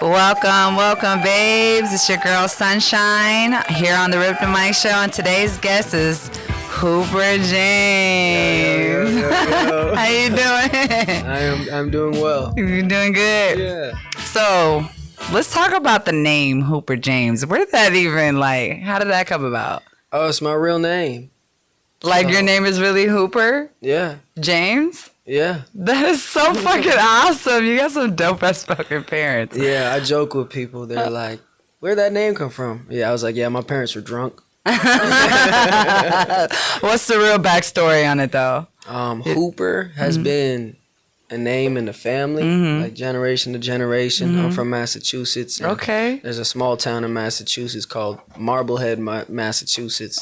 Welcome, babes. It's your girl Sunshine here on the Rip the Mic Show, and today's guest is Hooperjames. Yo. How you doing? I'm doing well. You doing good? Yeah. So let's talk about the name Hooperjames. Where did that even how did that come about? Oh, it's my real name. Your name is really Hooper? Yeah. James? Yeah. That is so fucking awesome. You got some dope ass fucking parents. Yeah, I joke with people. They're like, where'd that name come from? Yeah, I was like, yeah, my parents were drunk. What's the real backstory on it though? Hooper has been a name in the family, like generation to generation. I'm from Massachusetts. Okay. There's a small town in Massachusetts called Marblehead, Massachusetts.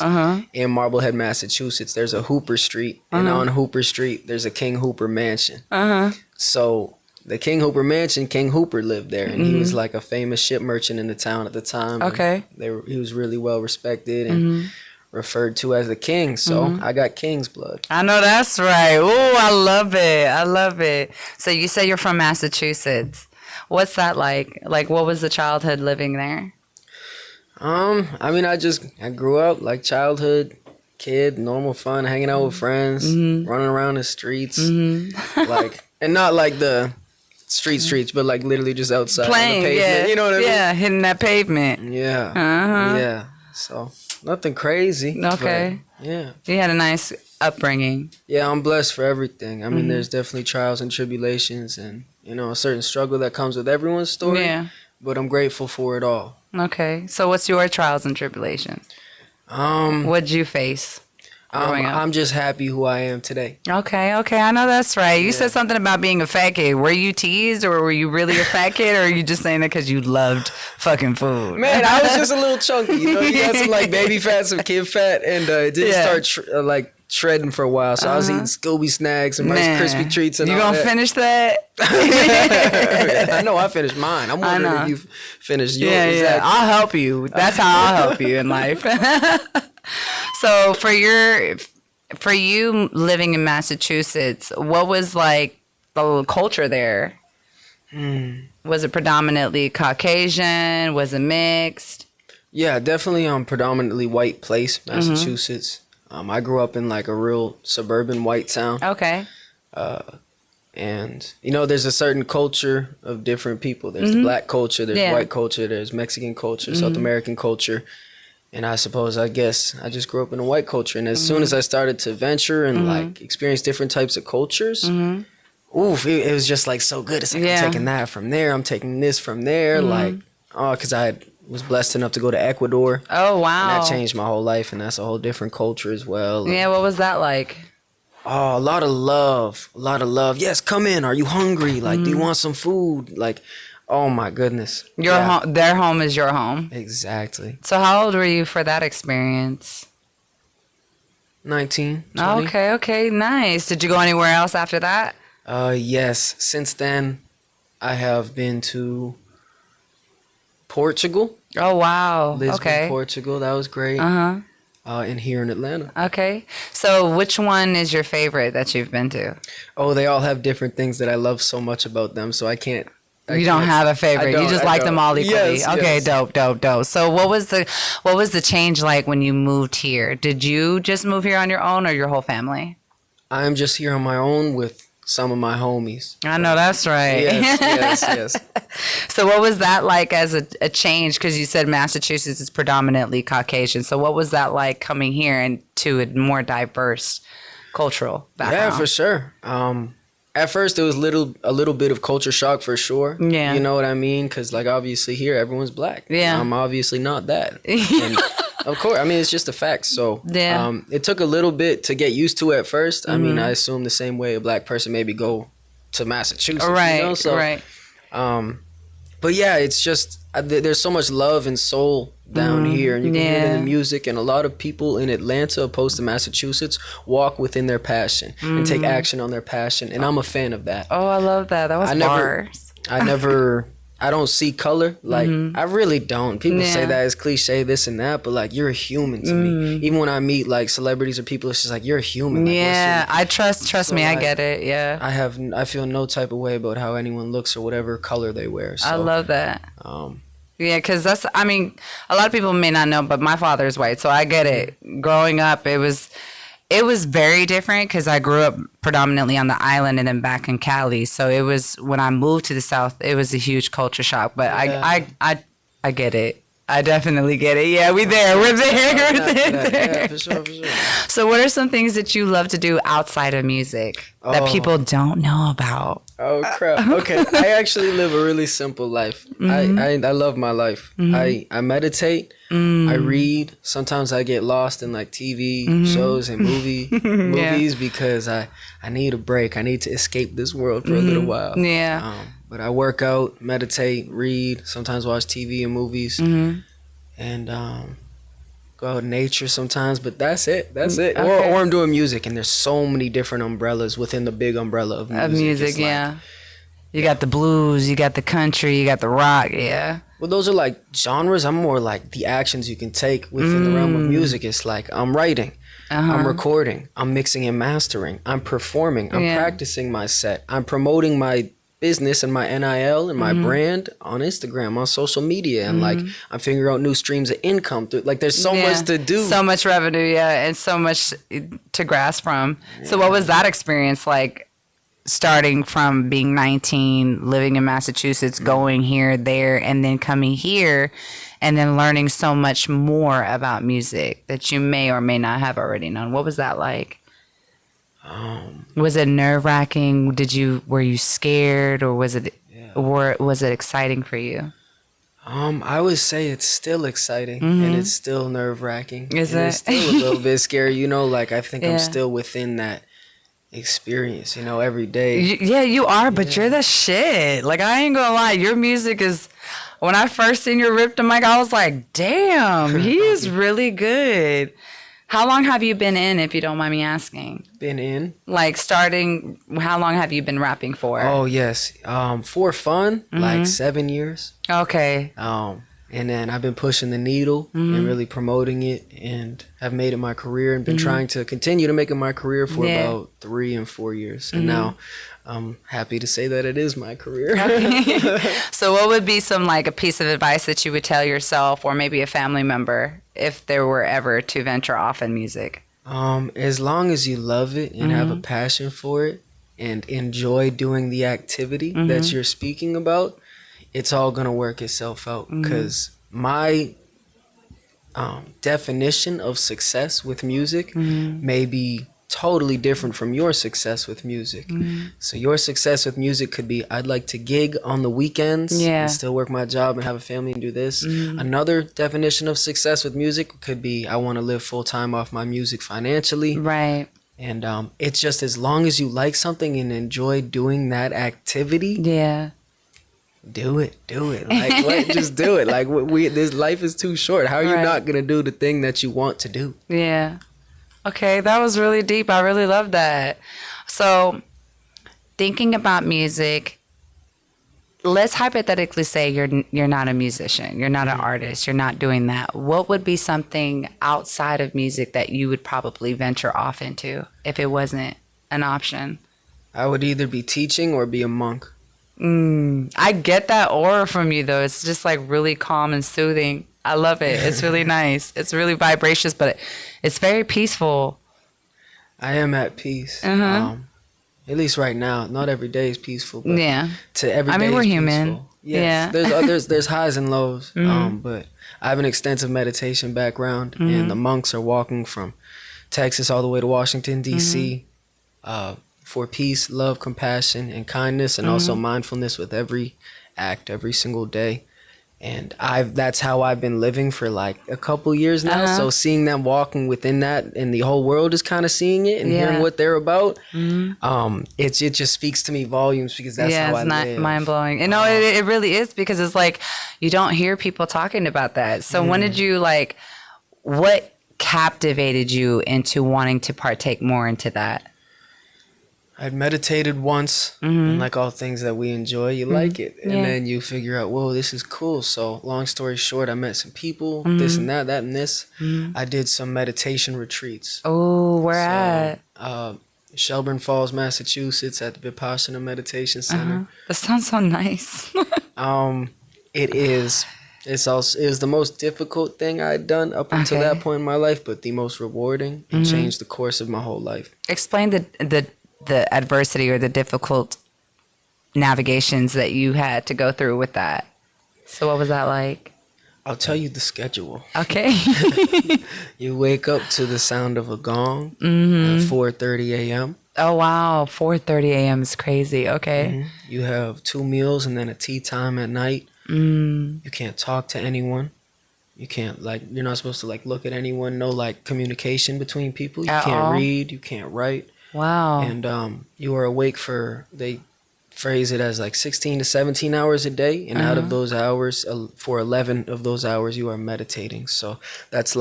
In Marblehead, Massachusetts, there's a Hooper Street. And on Hooper Street, there's a King Hooper mansion. So the King Hooper mansion, King Hooper lived there. And he was like a famous ship merchant in the town at the time. Okay. He was really well respected and referred to as the king. So I got king's blood. I know that's right. Ooh, I love it. So you say you're from Massachusetts. What's that like? What was the childhood living there? I mean, I grew up like childhood kid, normal fun, hanging out with friends, running around the streets, and not like the streets, but like literally just outside Playing, on the pavement. yeah. You know what I mean? Yeah, hitting that pavement. Yeah. Yeah. So nothing crazy. Okay. Yeah. You had a nice upbringing. Yeah, I'm blessed for everything. I mean, there's definitely trials and tribulations and, a certain struggle that comes with everyone's story. Yeah. But I'm grateful for it all. Okay. So what's your trials and tribulations? What'd you face growing up? I'm just happy who I am today. Okay. I know that's right. You said something about being a fat kid. Were you teased or were you really a fat kid or are you just saying that because you loved fucking food? Man, I was just a little chunky. You got some baby fat, some kid fat, and it didn't start shredding for a while. So I was eating Scooby snacks and Rice Krispie treats and all that. You gonna finish that? I know I finished mine. I'm wondering if you finished yours. Yeah. Exactly. I'll help you. That's how I'll help you in life. So for you living in Massachusetts, what was the culture there? Was it predominantly Caucasian? Was it mixed? Yeah, definitely predominantly white place, Massachusetts. I grew up in a real suburban white town. Okay. And, there's a certain culture of different people. There's the black culture, there's white culture, there's Mexican culture, South American culture. And I guess I just grew up in a white culture. And as soon as I started to venture and experience different types of cultures, it was just so good. It's I'm taking that from there. I'm taking this from there. Because I was blessed enough to go to Ecuador. Oh, wow. And that changed my whole life. And that's a whole different culture as well. Yeah, what was that like? Oh, a lot of love. Yes, come in. Are you hungry? Do you want some food? Oh my goodness. Their home is your home. Exactly. So how old were you for that experience? 19, 20. Okay, nice. Did you go anywhere else after that? Yes. Since then, I have been to Portugal. Oh, wow. Lisbon, Portugal. That was great. And here in Atlanta. Okay. So which one is your favorite that you've been to? Oh, they all have different things that I love so much about them, so I can't. You don't have a favorite. You just like them all equally. Yes, okay, yes. Dope. So what was the change like when you moved here? Did you just move here on your own or your whole family? I'm just here on my own with some of my homies. I know that's right. Yes. So what was that like as a change? Because you said Massachusetts is predominantly Caucasian. So what was that like coming here and to a more diverse cultural background? Yeah, for sure. At first, it was a little bit of culture shock for sure. Yeah. You know what I mean? Because, obviously here, everyone's black. Yeah. I'm obviously not that. And of course, I mean, it's just a fact. So, it took a little bit to get used to at first. I mean, I assume the same way a black person maybe go to Massachusetts. Right, So, right. But yeah, it's just, there's so much love and soul down here, and you can hear it in the music, and a lot of people in Atlanta opposed to Massachusetts walk within their passion and take action on their passion, and I'm a fan of that. Oh, I love that. That was bars. I never I don't see color. Like, I really don't. People say that it's cliche, this and that, but like, you're a human to me. Even when I meet like celebrities or people, it's just like, you're a human. Like, I trust me, I get it. Yeah. I feel no type of way about how anyone looks or whatever color they wear. So, I love that. Yeah, because I mean, a lot of people may not know, but my father is white, so I get it. Growing up, it was very different because I grew up predominantly on the island and then back in Cali. So it was, when I moved to the South, it was a huge culture shock. But I get it. I definitely get it. Yeah, we're there. Yeah, for sure. So what are some things that you love to do outside of music that people don't know about? Oh, crap. Okay. I actually live a really simple life. I love my life. I meditate. I read. Sometimes I get lost in like TV shows and movies because I need a break. I need to escape this world for a little while. Yeah. But I work out, meditate, read, sometimes watch TV and movies, and go out in nature sometimes. But that's it. Okay. Or I'm doing music, and there's so many different umbrellas within the big umbrella of music. You got the blues, you got the country, you got the rock. Yeah. Well, those are like genres. I'm more like the actions you can take within the realm of music. It's like I'm writing. I'm recording. I'm mixing and mastering. I'm performing. I'm practicing my set. I'm promoting my business and my NIL and my brand on Instagram, on social media, and like I'm figuring out new streams of income through, like there's so much to do, so much revenue, and so much to grasp from. So what was that experience like, starting from being 19, living in Massachusetts, going here, there, and then coming here and then learning so much more about music that you may or may not have already known? What was that like? Was it nerve-wracking? Were you scared, or was it exciting for you? I would say it's still exciting and it's still nerve-wracking. Is it? It's still a little bit scary, like I think I'm still within that experience, every day. You are, but you're the shit. Like, I ain't gonna lie, your music is, when I first seen you rip the mic, I was like, damn, he is really good. How long have you been in, if you don't mind me asking? Been in? Like, starting, how long have you been rapping for? Oh, yes. For fun, like 7 years. Okay. And then I've been pushing the needle and really promoting it, and have made it my career, and been trying to continue to make it my career for about 3 and 4 years. And now I'm happy to say that it is my career. Okay. So what would be a piece of advice that you would tell yourself, or maybe a family member, if there were ever to venture off in music? As long as you love it and have a passion for it and enjoy doing the activity that you're speaking about, it's all going to work itself out. Because my definition of success with music may be totally different from your success with music. So your success with music could be, I'd like to gig on the weekends and still work my job and have a family and do this. Another definition of success with music could be, I want to live full time off my music financially. Right. And it's just, as long as you like something and enjoy doing that activity, do it. Like, just do it. Like, this life is too short. How are you not gonna do the thing that you want to do? Yeah. Okay, that was really deep. I really love that. So, thinking about music, let's hypothetically say you're not a musician, you're not an artist, you're not doing that. What would be something outside of music that you would probably venture off into if it wasn't an option? I would either be teaching or be a monk. I get that aura from you, though. It's just like really calm and soothing. I love it. It's really nice. It's really vibracious, but it's very peaceful. I am at peace. At least right now. Not every day is peaceful, but to every day we're is human. Peaceful. Yes. Yeah. There's highs and lows. But I have an extensive meditation background, and the monks are walking from Texas all the way to Washington, D.C. For peace, love, compassion, and kindness, and also mindfulness with every act, every single day. And that's how I've been living for like a couple years now. So seeing them walking within that, and the whole world is kind of seeing it and hearing what they're about, it just speaks to me volumes, because that's how I live. Yeah, it's not mind-blowing. And no, it really is, because it's like you don't hear people talking about that. So when did you what captivated you into wanting to partake more into that? I'd meditated once, and like all things that we enjoy, you like it. And then you figure out, whoa, this is cool. So long story short, I met some people, this and that and this. I did some meditation retreats. Oh, where at? Shelburne Falls, Massachusetts at the Vipassana Meditation Center. That sounds so nice. It is. It was the most difficult thing I'd done up until that point in my life, but the most rewarding and changed the course of my whole life. Explain the adversity or the difficult navigations that you had to go through with that. So what was that like? I'll tell you the schedule. Okay. You wake up to the sound of a gong at 4:30 a.m. Oh, wow. 4:30 a.m. is crazy. Okay. You have 2 meals and then a tea time at night. You can't talk to anyone. You can't, you're not supposed to, look at anyone. No, communication between people. You can't read. You can't write. Wow. And you are awake they phrase it as 16 to 17 hours a day. And out of those hours, for 11 of those hours, you are meditating. So that's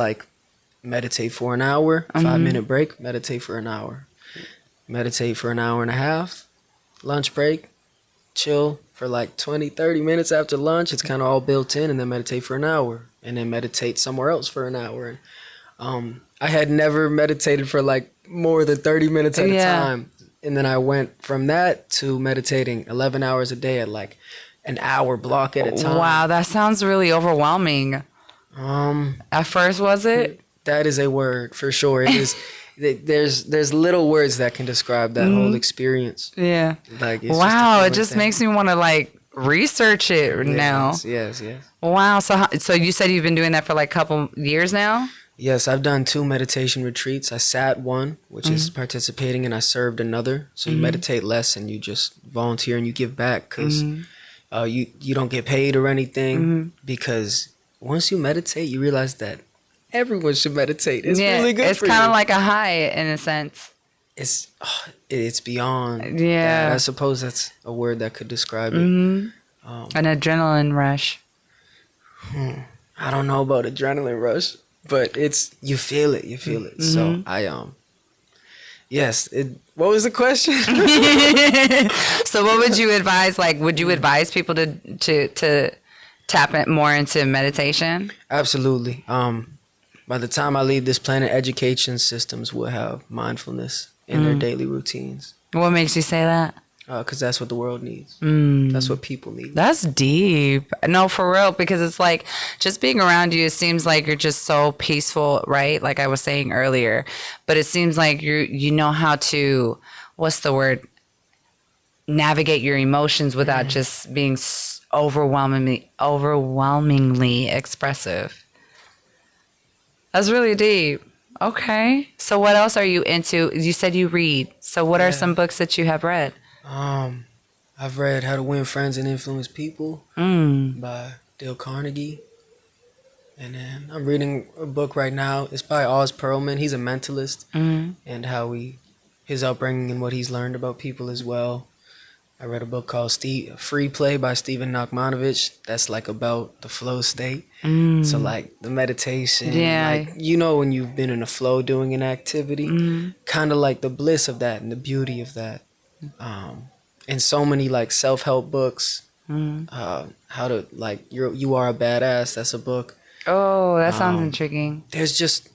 meditate for an hour, 5-minute break, meditate for an hour. Meditate for an hour and a half, lunch break, chill for 20, 30 minutes after lunch. It's kind of all built in, and then meditate for an hour, and then meditate somewhere else for an hour. And I had never meditated for more than 30 minutes at a time. And then I went from that to meditating 11 hours a day at an hour block at a time. Wow, that sounds really overwhelming. At first, was it? That is a word for sure. It is. There's little words that can describe that whole experience. Yeah. Wow, it just makes me want to research it now. Yes. Wow. So you said you've been doing that for a couple years now? Yes, I've done 2 meditation retreats. I sat one, which is participating, and I served another. So you meditate less and you just volunteer and you give back because you don't get paid or anything. Because once you meditate, you realize that everyone should meditate. It's really good. It's kind of like a high in a sense. It's beyond. Yeah. That. I suppose that's a word that could describe it. An adrenaline rush. I don't know about adrenaline rush. But you feel it. So yes. What was the question? So what would you advise? Would you advise people to tap it more into meditation? Absolutely. By the time I leave this planet, education systems will have mindfulness in their daily routines. What makes you say that? Because that's what the world needs. That's what people need. That's deep. No, for real, because it's just being around you, it seems like you're just so peaceful, right? Like I was saying earlier. But it seems like you know how to, what's the word? Navigate your emotions without just being overwhelmingly expressive. That's really deep. Okay. So what else are you into? You said you read. So what are some books that you have read? I've read How to Win Friends and Influence People by Dale Carnegie. And then I'm reading a book right now. It's by Oz Perlman. He's a mentalist and his upbringing and what he's learned about people as well. I read a book called Free Play by Stephen Nachmanovich. That's about the flow state. So the meditation. Yeah. When you've been in a flow doing an activity, kind of the bliss of that and the beauty of that. And so many self-help books. How to You Are a Badass. That's a book. Oh, that sounds intriguing. There's just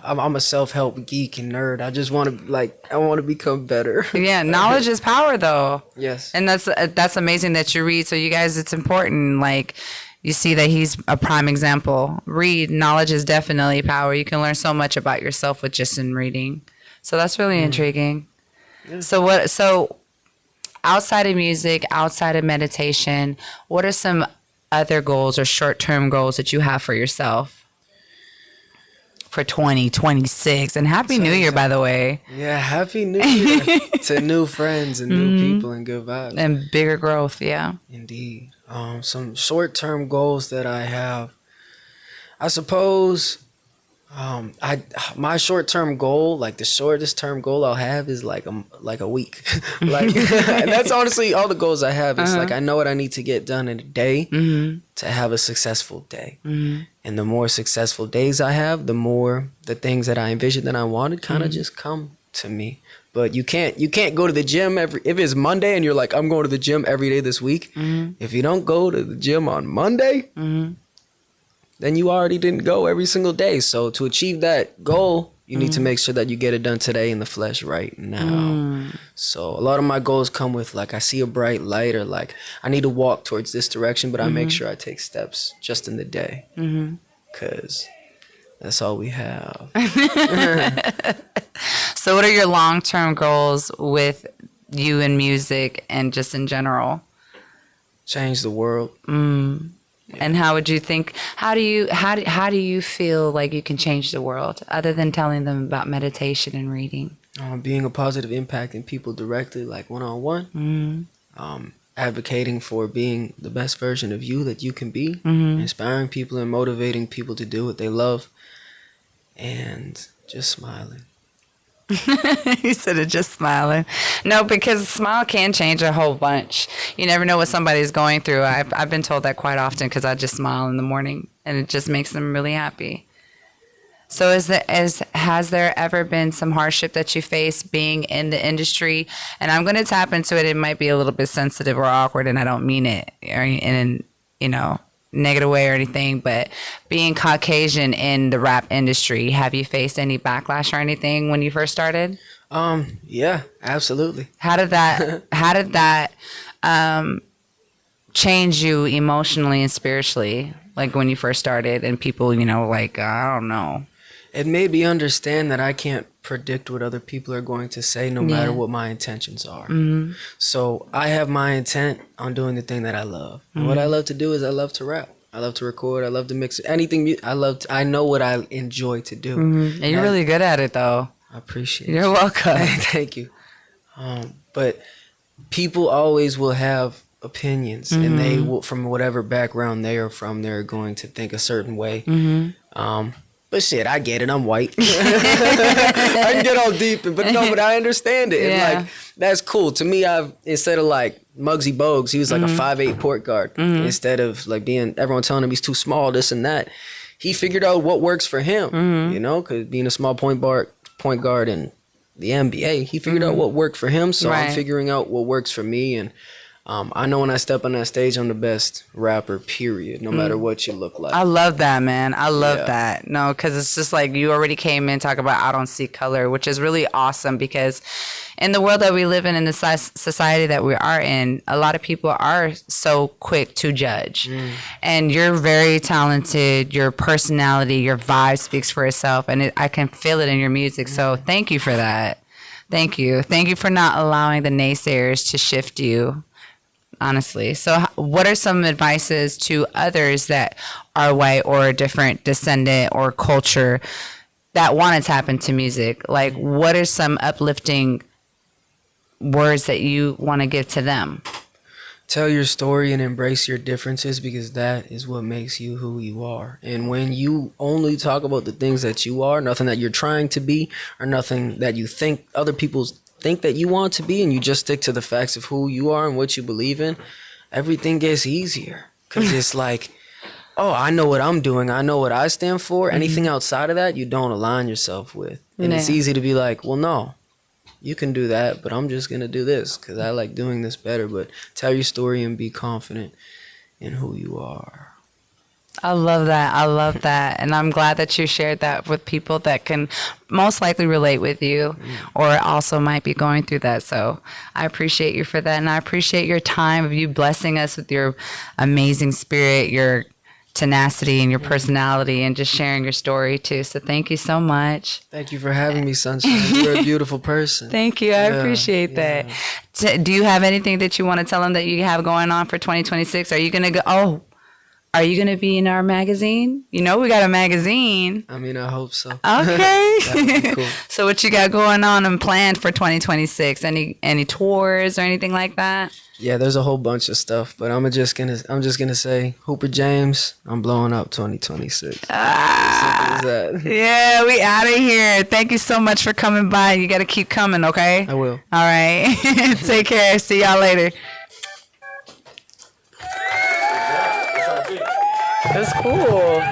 I'm a self-help geek and nerd. I just want to I want to become better. Yeah, knowledge is power, though. Yes, and that's amazing that you read. So you guys, it's important. You see that he's a prime example. Read. Knowledge is definitely power. You can learn so much about yourself with just in reading. So that's really intriguing. Yeah. So outside of music, outside of meditation, what are some other goals or short-term goals that you have for yourself for 2026? And Happy New Year, by the way. Yeah, Happy New Year to new friends and new people and good vibes. And bigger growth, yeah. Indeed. Some short-term goals that I have. I suppose my short-term goal, the shortest term goal I'll have is a week. And that's honestly all the goals I have. It's I know what I need to get done in a day to have a successful day. And the more successful days I have, the more the things that I envisioned that I wanted kind of just come to me. But you can't go to the gym if it's Monday and you're like, I'm going to the gym every day this week. If you don't go to the gym on Monday, then you already didn't go every single day. So to achieve that goal, you need to make sure that you get it done today in the flesh right now. So a lot of my goals come with like, I see a bright light, or like I need to walk towards this direction, but I make sure I take steps just in the day, because that's all we have. So what are your long-term goals with you and music and just in general? Change the world. And how would you think, how do you feel like you can change the world other than telling them about meditation and reading? Being a positive impact in people directly, like one-on-one. Advocating for being the best version of you that you can be. Inspiring people and motivating people to do what they love. And just smiling. You said it, just smiling. No, because a smile can change a whole bunch. You never know what somebody's going through. I've been told that quite often, because I just smile in the morning and it just makes them really happy. So has there ever been some hardship that you face being in the industry? And I'm going to tap into it. It might be a little bit sensitive or awkward, and I don't mean it in negative way or anything, but being Caucasian in the rap industry, have you faced any backlash or anything when you first started? Yeah, absolutely. How did that change you emotionally and spiritually, like when you first started and people, like, I don't know. It made me understand that I can't predict what other people are going to say, no matter what my intentions are. So I have my intent on doing the thing that I love. And what I love to do is I love to rap. I love to record. I love to mix anything. I know what I enjoy to do. And you're really good at it, though. I appreciate it. You're welcome. Thank you. But people always will have opinions, and they will, from whatever background they are from, they're going to think a certain way. But shit, I get it. I'm white. I can get all deep, but I understand it. And like, that's cool. To me, instead of like Muggsy Bogues, he was like a 5'8" point guard. Instead of like everyone telling him he's too small, this and that. He figured out what works for him, because being a small point guard in the NBA, he figured out what worked for him. So I'm figuring out what works for me. And I know when I step on that stage, I'm the best rapper, period, no matter what you look like. I love that, man. I love that. No, because it's just like you already came in talking about I don't see color, which is really awesome, because in the world that we live in the society that we are in, a lot of people are so quick to judge. And you're very talented. Your personality, your vibe speaks for itself, and I can feel it in your music. So thank you for that. Thank you. Thank you for not allowing the naysayers to shift you. Honestly. So what are some advices to others that are white or a different descendant or culture that want to tap into music? Like, what are some uplifting words that you want to give to them? Tell your story and embrace your differences, because that is what makes you who you are. And when you only talk about the things that you are, nothing that you're trying to be, or nothing that you think other people's think that you want to be, and you just stick to the facts of who you are and what you believe in, everything gets easier. Because it's like, oh, I know what I'm doing. I know what I stand for. Anything outside of that, you don't align yourself with. And it's easy to be like, well, no, you can do that, but I'm just going to do this because I like doing this better. But tell your story and be confident in who you are. I love that. I love that. And I'm glad that you shared that with people that can most likely relate with you or also might be going through that. So I appreciate you for that. And I appreciate your time of you blessing us with your amazing spirit, your tenacity and your personality, and just sharing your story too. So thank you so much. Thank you for having me, Sunshine. You're a beautiful person. Thank you. I appreciate that. Do you have anything that you want to tell them that you have going on for 2026? Are you going to go? Are you going to be in our magazine? You know, we got a magazine. I mean, I hope so. Okay. That'd be cool. So what you got going on and planned for 2026? Any tours or anything like that? Yeah, there's a whole bunch of stuff, but I'm just gonna say, Hooperjames, I'm blowing up 2026. Yeah, we out of here. Thank you so much for coming by. You got to keep coming, okay? I will. All right. Take care. See y'all later. That's cool.